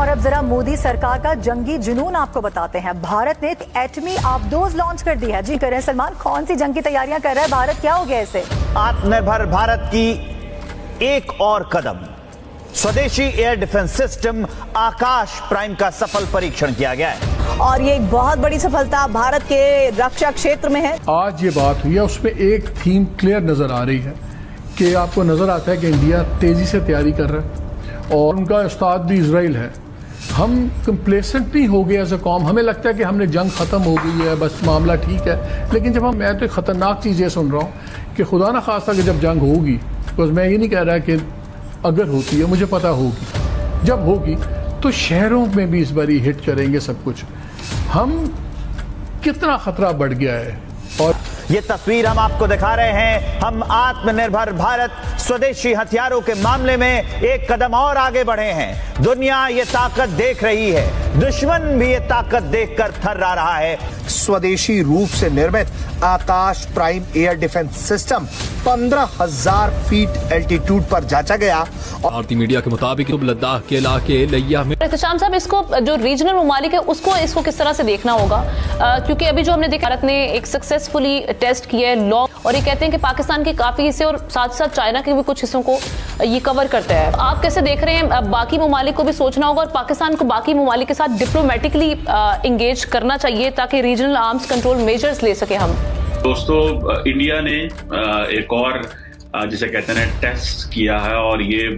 और अब जरा मोदी सरकार का जंगी जुनून आपको बताते हैं। भारत ने एटमी आबदोज लॉन्च कर दी है। जी करें सलमान, कौन सी जंग की तैयारियां कर रहा है भारत, क्या हो गया इसे? आत्मनिर्भर भारत की एक और कदम, स्वदेशी एयर डिफेंस सिस्टम आकाश प्राइम का सफल परीक्षण किया गया है और ये एक बहुत बड़ी सफलता भारत के रक्षा क्षेत्र में है। आज ये बात हुई है, उसमें एक थीम क्लियर नजर आ रही है कि आपको नजर आता है कि इंडिया तेजी से तैयारी कर रहा है और उनका उस्ताद भी इजराइल है। हम कंप्लेसेंट नहीं हो गए एज अ कौम, हमें लगता है कि हमने जंग खत्म हो गई है, बस मामला ठीक है। लेकिन जब मैं तो एक खतरनाक चीज़ ये सुन रहा हूँ कि खुदा ना खास्ता कि जब जंग होगी, बिकॉज मैं ये नहीं कह रहा कि अगर होती है, मुझे पता होगी, जब होगी तो शहरों में भी इस बारी हिट करेंगे सब कुछ। हम कितना खतरा बढ़ गया है। और ये तस्वीर हम आपको दिखा रहे हैं। हम आत्मनिर्भर भारत स्वदेशी हथियारों के मामले में एक कदम और आगे बढ़े हैं। दुनिया ये ताकत देख रही है, दुश्मन भी ये ताकत देखकर थर्रा रहा है। स्वदेशी रूप से निर्मित Akash prime air defence system 15,000 feet altitude पर जांचा गया। भारतीय मीडिया के मुताबिक लद्दाख के इलाके लिया में एहतशाम साहब, इसको जो रीजनल ममालिक है इसको किस तरह से देखना होगा, क्योंकि अभी जो हमने देखा भारत ने एक सक्सेसफुली टेस्ट किया है लॉ, और ये कहते हैं कि पाकिस्तान के काफी हिस्से और साथ साथ चाइना के भी कुछ हिस्सों को ये कवर करता है। आप कैसे देख रहे हैं? बाकी ममालिक को भी सोचना होगा और पाकिस्तान को बाकी ममालिक के साथ डिप्लोमेटिकली इंगेज करना चाहिए ताकि रीजनल आर्म्स कंट्रोल मेजर्स ले सके हम। दोस्तों, इंडिया ने एक और जिसे कहते हैं टेस्ट किया है और ये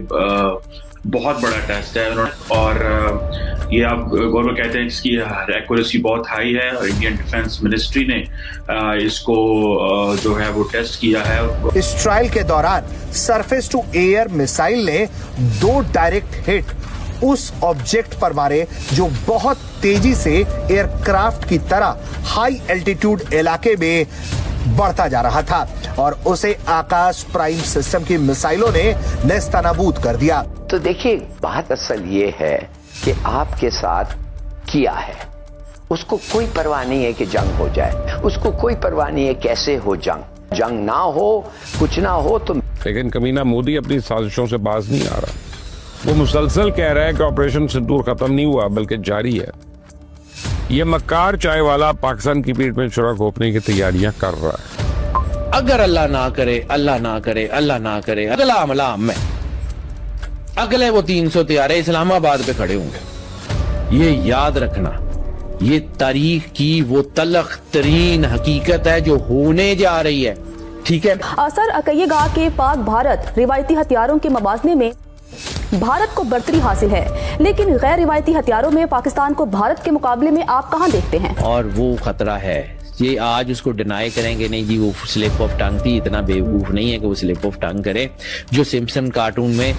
बहुत बड़ा टेस्ट है और ये आप गौरव कहते हैं इसकी एक्यूरेसी बहुत हाई है और इंडियन डिफेंस मिनिस्ट्री ने इसको जो है वो टेस्ट किया है। इस ट्रायल के दौरान सरफेस टू एयर मिसाइल ने 2 डायरेक्ट हिट उस ऑब्जेक्ट पर मारे जो बहुत तेजी से एयरक्राफ्ट की तरह हाई एल्टीट्यूड इलाके में बढ़ता जा रहा था और उसे आकाश प्राइम सिस्टम की मिसाइलों ने नेस्तनाबूद कर दिया। तो देखिए, बात असल ये है कि आपके साथ किया है, उसको कोई परवाह नहीं है कि जंग हो जाए, उसको कोई परवाह नहीं है कैसे हो जंग ना हो, कुछ ना हो तो। लेकिन कमीना मोदी अपनी साजिशों से बाज नहीं आ रहा। वो मुसलसल कह रहा है कि ऑपरेशन सिंदूर खत्म नहीं हुआ बल्कि जारी है। ये मक्कार चाय वाला पाकिस्तान की पीठ में छुरा घोंपने की तैयारियां कर रहा है। अगर अल्लाह ना करे, अल्लाह ना करे, अल्लाह ना करे, अगला हमला में अगले वो 300 तैयारे इस्लामाबाद पे खड़े होंगे। ये याद रखना, ये तारीख की वो तलख तरीन हकीकत है जो होने जा रही है। ठीक है सर, कहिएगा कि पाक भारत रिवायती हथियारों के मवाजने में भारत को बढ़तरी हासिल है, लेकिन गैर रिवायती हथियारों में पाकिस्तान को भारत के मुकाबले में आप कहां देखते हैं? और वो खतरा है, ये आज उसको डिनाई करेंगे नहीं जी, वो स्लिप ऑफ टंग थी, इतना बेवकूफ नहीं है कि वो स्लिप ऑफ टंग करे। जो सिम्पसन कार्टून में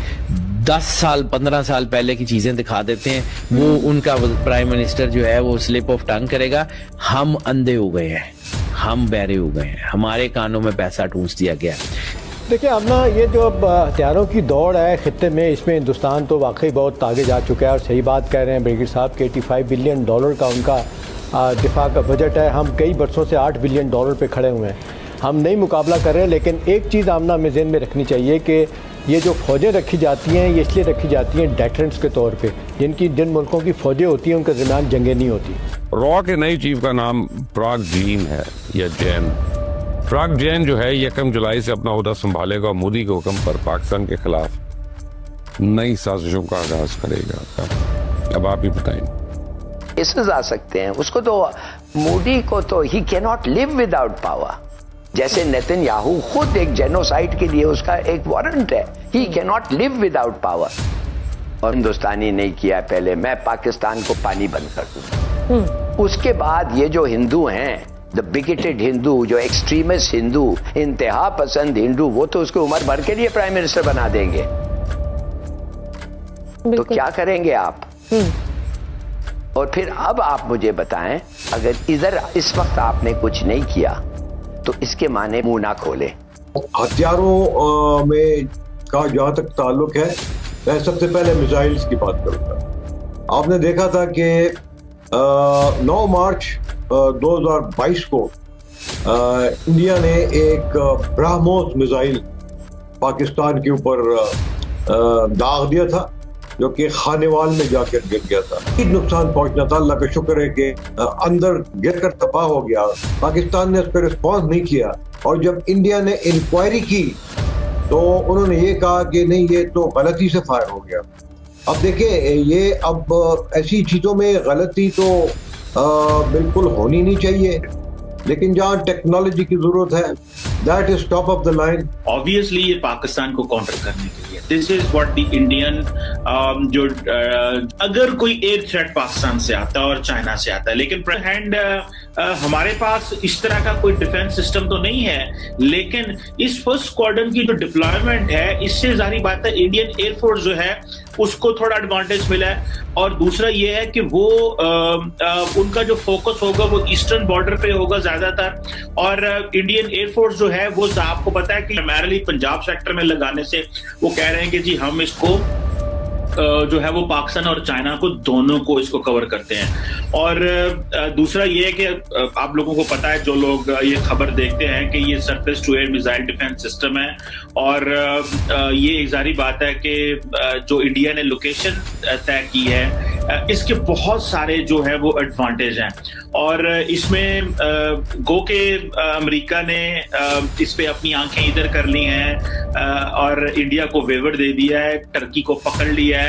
10 साल 15 साल पहले की चीजें दिखा देते हैं, वो उनका प्राइम मिनिस्टर जो है वो स्लिप ऑफ टंग करेगा। हम अंधे हो गए हैं, हम बहरे हो गए हैं, हमारे कानों में पैसा ठूंस दिया गया। देखिए, अब ना ये जो हथियारों की दौड़ है खित्ते में, इसमें हिंदुस्तान तो वाकई बहुत आगे जा चुका है और सही बात कह रहे हैं ब्रिगेड साहब कि $85 बिलियन का उनका दिफा का बजट है। हम कई बरसों से $8 बिलियन पे खड़े हुए हैं, हम नहीं मुकाबला कर रहे हैं। लेकिन एक चीज़ आमना हमें ज़हन में रखनी चाहिए कि ये जो फ़ौजें रखी जाती हैं ये इसलिए रखी जाती हैं डेटरेंट्स के तौर पे। जिन मुल्कों की फ़ौजें होती हैं उनके दरमियान जंगें नहीं होती। रॉ के नई चीफ का नाम पराग जीन है या जैन। पराग जैन जो है 1 जुलाई से अपना ओहदा संभालेगा और मोदी के हुक्म पर पाकिस्तान के खिलाफ नई साजिशों का आगाज करेगा। अब आप ही बताएं। इसमें जा सकते हैं उसको तो, मोदी को तो he can not live without power. जैसे नेतन्याहू खुद एक जेनोसाइड के लिए उसका एक वारंट है, he can not live without power. और हिंदुस्तानी नहीं किया पहले, मैं पाकिस्तान को पानी बंद कर दूं। उसके बाद ये जो हिंदू हैं, द बिगेटेड हिंदू, जो एक्सट्रीमिस्ट हिंदू, इंतहा पसंद हिंदू, वो तो उसको उम्र भर के लिए प्राइम मिनिस्टर बना देंगे। तो क्या करेंगे आप? और फिर अब आप मुझे बताएं, अगर इधर इस वक्त आपने कुछ नहीं किया तो इसके माने मुंह ना खोले। हथियारों में का जहां तक ताल्लुक है, मैं सबसे पहले मिसाइल्स की बात करूंगा। आपने देखा था कि 9 मार्च 2022 को इंडिया ने एक ब्रह्मोस मिसाइल पाकिस्तान के ऊपर दाग दिया था जो कि खानेवाल में जाकर गिर गया था। नुकसान पहुंचना था, अल्लाह का शुक्र है कि अंदर गिर कर तबाह हो गया। पाकिस्तान ने उस पर रिस्पॉन्स नहीं किया, और जब इंडिया ने इंक्वायरी की तो उन्होंने ये कहा कि नहीं, ये तो गलती से फायर हो गया। अब देखिए, ये अब ऐसी चीजों में गलती तो बिल्कुल होनी नहीं चाहिए, लेकिन जहाँ टेक्नोलॉजी की जरूरत है, that is top of the line. Obviously ये पाकिस्तान को काउंटर करने के लिए, this is what the Indian जो अगर कोई एयर थ्रेट पाकिस्तान से आता है और चाइना से आता है, लेकिन हैंड हमारे पास इस तरह का कोई डिफेंस सिस्टम तो नहीं है, लेकिन इस फर्स्ट स्क्वाड्रन की जो डिप्लॉयमेंट है, इससे जाहिर बात है इंडियन एयरफोर्स जो है उसको थोड़ा एडवांटेज मिला है। और दूसरा ये है कि वो उनका जो फोकस होगा वो ईस्टर्न बॉर्डर पे होगा ज्यादातर, और इंडियन एयरफोर्स जो है वो आपको पता है कि प्राइमरीली पंजाब सेक्टर में लगाने से वो कह रहे हैं कि जी हम इसको जो है वो पाकिस्तान और चाइना को दोनों को इसको कवर करते हैं। और दूसरा ये है कि आप लोगों को पता है, जो लोग ये खबर देखते हैं, कि ये surface to air missile defence system है, और ये एक जारी बात है कि जो इंडिया ने लोकेशन तय की है, इसके बहुत सारे जो है वो एडवांटेज हैं। और इसमें गो के अमेरिका ने इस पे अपनी आंखें इधर कर ली हैं और इंडिया को वेवर दे दिया है, टर्की को पकड़ लिया है,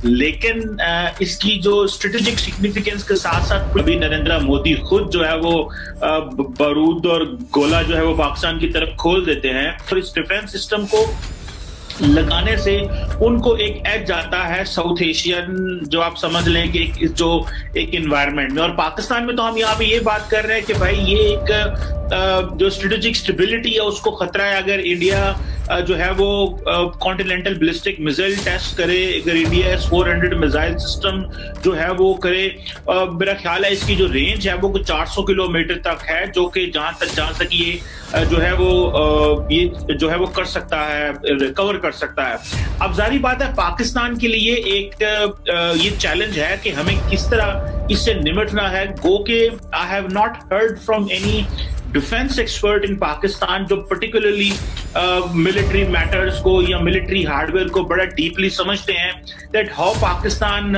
लेकिन इसकी जो स्ट्रेटेजिक सिग्निफिकेंस के साथ साथ अभी नरेंद्र मोदी खुद जो है वो बारूद और गोला जो है वो पाकिस्तान की तरफ खोल देते हैं। और इस डिफेंस सिस्टम को लगाने से उनको एक एज आता है साउथ एशियन, जो आप समझ लें कि एक एनवायरनमेंट में। और पाकिस्तान में तो हम यहाँ पे ये बात कर रहे हैं कि भाई ये एक जो स्ट्रेटेजिक स्टेबिलिटी है उसको खतरा है। अगर इंडिया जो है वो कॉन्टिनेंटल बैलिस्टिक मिसाइल टेस्ट करे, अगर इंडिया S-400 मिसाइल सिस्टम जो है वो करे, मेरा ख्याल है इसकी जो रेंज है वो 400 किलोमीटर तक है, जो कि जहां तक जा सके ये जो है वो ये जो है वो कर सकता है, रिकवर कर सकता है। अब जारी बात है पाकिस्तान के लिए एक ये चैलेंज है कि हमें किस तरह इससे निपटना है। गो के I have not heard from any defence expert in Pakistan जो पर्टिकुलरली मिलिट्री मैटर्स को या मिलिट्री हार्डवेयर को बड़ा डीपली समझते हैं, that how Pakistan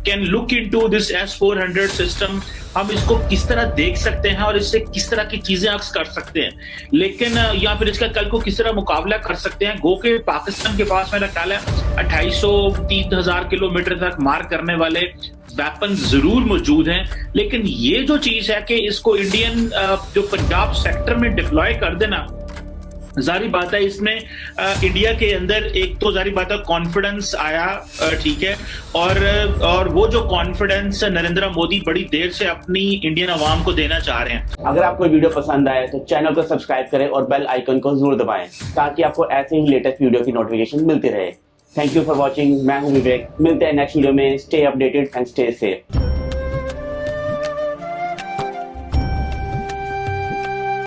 can look into this S-400 system, हम इसको किस तरह देख सकते हैं और इससे किस तरह की चीजें अक्स कर सकते हैं, लेकिन या फिर इसका कल को किस तरह मुकाबला कर सकते हैं। गो के पाकिस्तान के पास मेरा ख्याल है 2800-3000 किलोमीटर तक मार करने वाले वेपन जरूर मौजूद हैं, लेकिन ये जो चीज है कि इसको इंडियन जो पंजाब सेक्टर में डिप्लॉय कर देना, जारी बात है इसमें इंडिया के अंदर एक तो जारी बात है कॉन्फिडेंस आया, ठीक है, और वो जो कॉन्फिडेंस नरेंद्र मोदी बड़ी देर से अपनी इंडियन अवाम को देना चाह रहे हैं। अगर आपको वीडियो पसंद आए तो चैनल को सब्सक्राइब करें और बेल आइकन को जरूर दबाएं ताकि आपको ऐसे ही लेटेस्ट वीडियो की नोटिफिकेशन मिलती रहे। Thank you for watching. मैं हूं विवेक, मिलते हैं नेक्स्ट वीडियो में। Stay updated and stay safe.